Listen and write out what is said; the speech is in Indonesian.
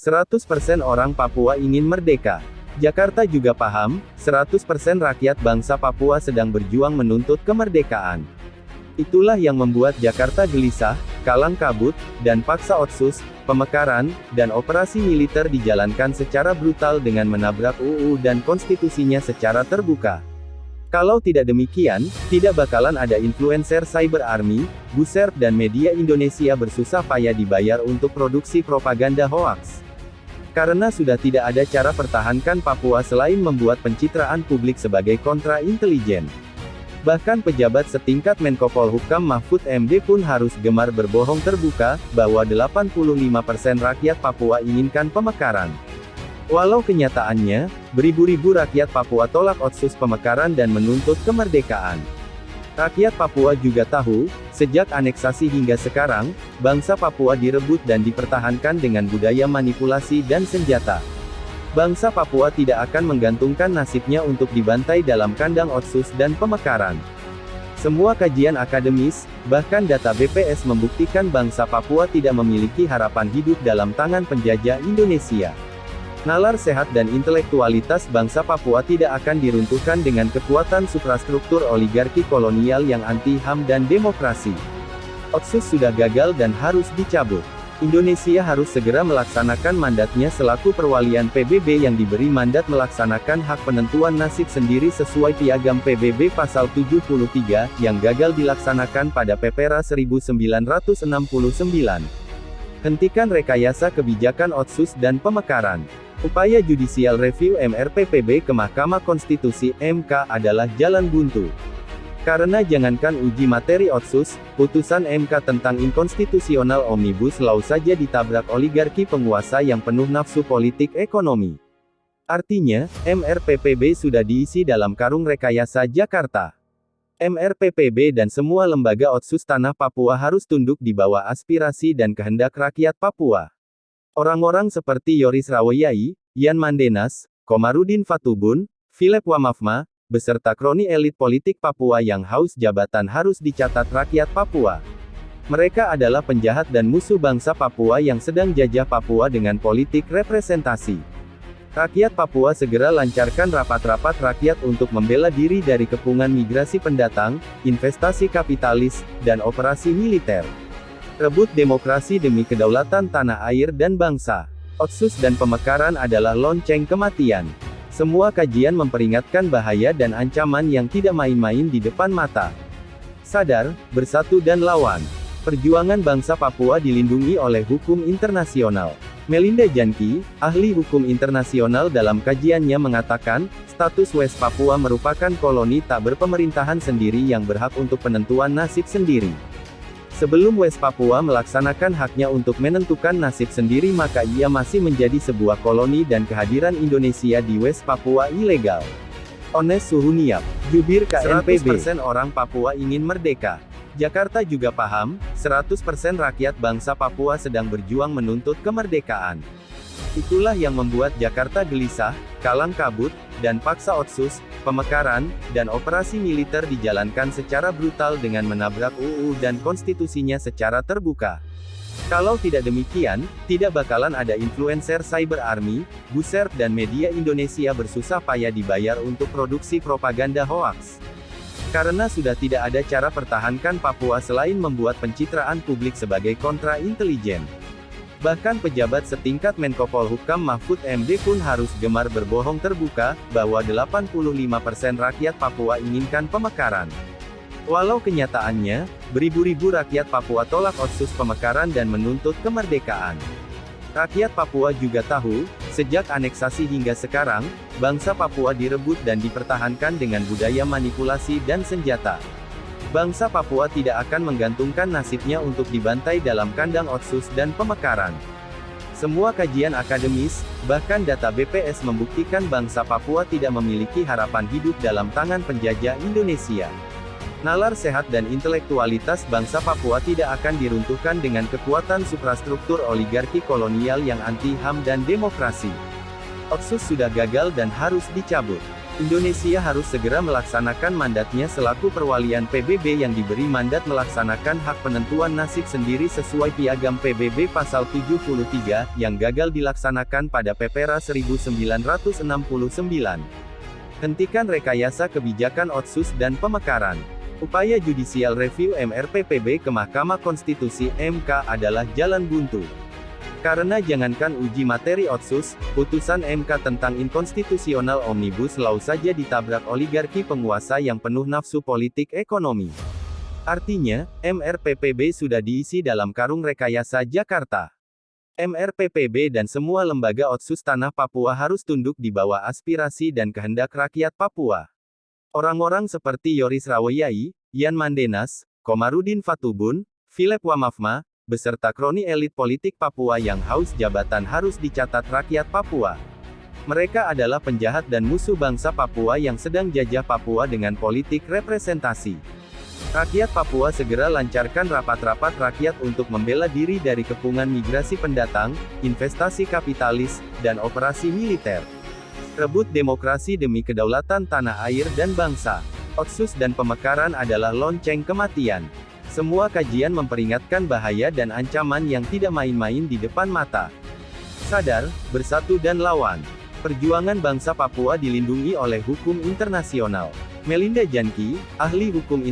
100% orang Papua ingin merdeka. Jakarta juga paham, 100% rakyat bangsa Papua sedang berjuang menuntut kemerdekaan. Itulah yang membuat Jakarta gelisah, kalang kabut, dan paksa otsus, pemekaran, dan operasi militer dijalankan secara brutal dengan menabrak UU dan konstitusinya secara terbuka. Kalau tidak demikian, tidak bakalan ada influencer cyber army, Buser dan media Indonesia bersusah payah dibayar untuk produksi propaganda hoaks. Karena sudah tidak ada cara pertahankan Papua selain membuat pencitraan publik sebagai kontra intelijen. Bahkan pejabat setingkat Menko Polhukam Mahfud MD pun harus gemar berbohong terbuka, bahwa 85% rakyat Papua inginkan pemekaran. Walau kenyataannya, beribu-ribu rakyat Papua tolak otsus pemekaran dan menuntut kemerdekaan. Rakyat Papua juga tahu, sejak aneksasi hingga sekarang, bangsa Papua direbut dan dipertahankan dengan budaya manipulasi dan senjata. Bangsa Papua tidak akan menggantungkan nasibnya untuk dibantai dalam kandang otsus dan pemekaran. Semua kajian akademis, bahkan data BPS membuktikan bangsa Papua tidak memiliki harapan hidup dalam tangan penjajah Indonesia. Nalar sehat dan intelektualitas bangsa Papua tidak akan diruntuhkan dengan kekuatan suprastruktur oligarki kolonial yang anti-HAM dan demokrasi. Otsus sudah gagal dan harus dicabut. Indonesia harus segera melaksanakan mandatnya selaku perwalian PBB yang diberi mandat melaksanakan hak penentuan nasib sendiri sesuai Piagam PBB Pasal 73, yang gagal dilaksanakan pada Pepera 1969. Hentikan rekayasa kebijakan otsus dan pemekaran. Upaya judicial review MRPPB ke Mahkamah Konstitusi (MK) adalah jalan buntu. Karena jangankan uji materi otsus, putusan MK tentang inkonstitusional Omnibus Law saja ditabrak oligarki penguasa yang penuh nafsu politik ekonomi. Artinya, MRPPB sudah diisi dalam karung rekayasa Jakarta. MRPPB dan semua lembaga otsus tanah Papua harus tunduk di bawah aspirasi dan kehendak rakyat Papua. Orang-orang seperti Yoris Rawoyai, Yan Mandenas, Komarudin Fatubun, Philip Wamafma, beserta kroni elit politik Papua yang haus jabatan harus dicatat rakyat Papua. Mereka adalah penjahat dan musuh bangsa Papua yang sedang jajah Papua dengan politik representasi. Rakyat Papua segera lancarkan rapat-rapat rakyat untuk membela diri dari kepungan migrasi pendatang, investasi kapitalis, dan operasi militer. Rebut demokrasi demi kedaulatan tanah air dan bangsa. Otsus dan pemekaran adalah lonceng kematian. Semua kajian memperingatkan bahaya dan ancaman yang tidak main-main di depan mata. Sadar, bersatu dan lawan. Perjuangan bangsa Papua dilindungi oleh hukum internasional. Melinda Janki, ahli hukum internasional dalam kajiannya mengatakan, status West Papua merupakan koloni tak berpemerintahan sendiri yang berhak untuk penentuan nasib sendiri. Sebelum West Papua melaksanakan haknya untuk menentukan nasib sendiri maka ia masih menjadi sebuah koloni dan kehadiran Indonesia di West Papua ilegal. Ones Suhuniap, jubir KNPB. 100% orang Papua ingin merdeka. Jakarta juga paham, 100% rakyat bangsa Papua sedang berjuang menuntut kemerdekaan. Itulah yang membuat Jakarta gelisah, kalang kabut, dan paksa otsus, pemekaran, dan operasi militer dijalankan secara brutal dengan menabrak UU dan konstitusinya secara terbuka. Kalau tidak demikian, tidak bakalan ada influencer cyber army, Buser dan media Indonesia bersusah payah dibayar untuk produksi propaganda hoaks. Karena sudah tidak ada cara pertahankan Papua selain membuat pencitraan publik sebagai kontra intelijen. Bahkan pejabat setingkat Menko Polhukam Mahfud MD pun harus gemar berbohong terbuka, bahwa 85% rakyat Papua inginkan pemekaran. Walau kenyataannya, beribu-ribu rakyat Papua tolak otsus pemekaran dan menuntut kemerdekaan. Rakyat Papua juga tahu, sejak aneksasi hingga sekarang, bangsa Papua direbut dan dipertahankan dengan budaya manipulasi dan senjata. Bangsa Papua tidak akan menggantungkan nasibnya untuk dibantai dalam kandang otsus dan pemekaran. Semua kajian akademis, bahkan data BPS membuktikan bangsa Papua tidak memiliki harapan hidup dalam tangan penjajah Indonesia. Nalar sehat dan intelektualitas bangsa Papua tidak akan diruntuhkan dengan kekuatan suprastruktur oligarki kolonial yang anti-HAM dan demokrasi. Otsus sudah gagal dan harus dicabut. Indonesia harus segera melaksanakan mandatnya selaku perwalian PBB yang diberi mandat melaksanakan hak penentuan nasib sendiri sesuai Piagam PBB Pasal 73, yang gagal dilaksanakan pada Pepera 1969. Hentikan rekayasa kebijakan Otsus dan pemekaran. Upaya Judicial Review MRPPB ke Mahkamah Konstitusi (MK) adalah jalan buntu. Karena jangankan uji materi Otsus, putusan MK tentang inkonstitusional Omnibus Law saja ditabrak oligarki penguasa yang penuh nafsu politik ekonomi. Artinya, MRPPB sudah diisi dalam karung rekayasa Jakarta. MRPPB dan semua lembaga Otsus tanah Papua harus tunduk di bawah aspirasi dan kehendak rakyat Papua. Orang-orang seperti Yoris Rawoyai, Yan Mandenas, Komarudin Fatubun, Philip Wamafma, beserta kroni elit politik Papua yang haus jabatan harus dicatat rakyat Papua. Mereka adalah penjahat dan musuh bangsa Papua yang sedang jajah Papua dengan politik representasi. Rakyat Papua segera lancarkan rapat-rapat rakyat untuk membela diri dari kepungan migrasi pendatang, investasi kapitalis, dan operasi militer. Rebut demokrasi demi kedaulatan tanah air dan bangsa. Otsus dan pemekaran adalah lonceng kematian. Semua kajian memperingatkan bahaya dan ancaman yang tidak main-main di depan mata. Sadar, bersatu dan lawan. Perjuangan bangsa Papua dilindungi oleh hukum internasional. Melinda Janki, ahli hukum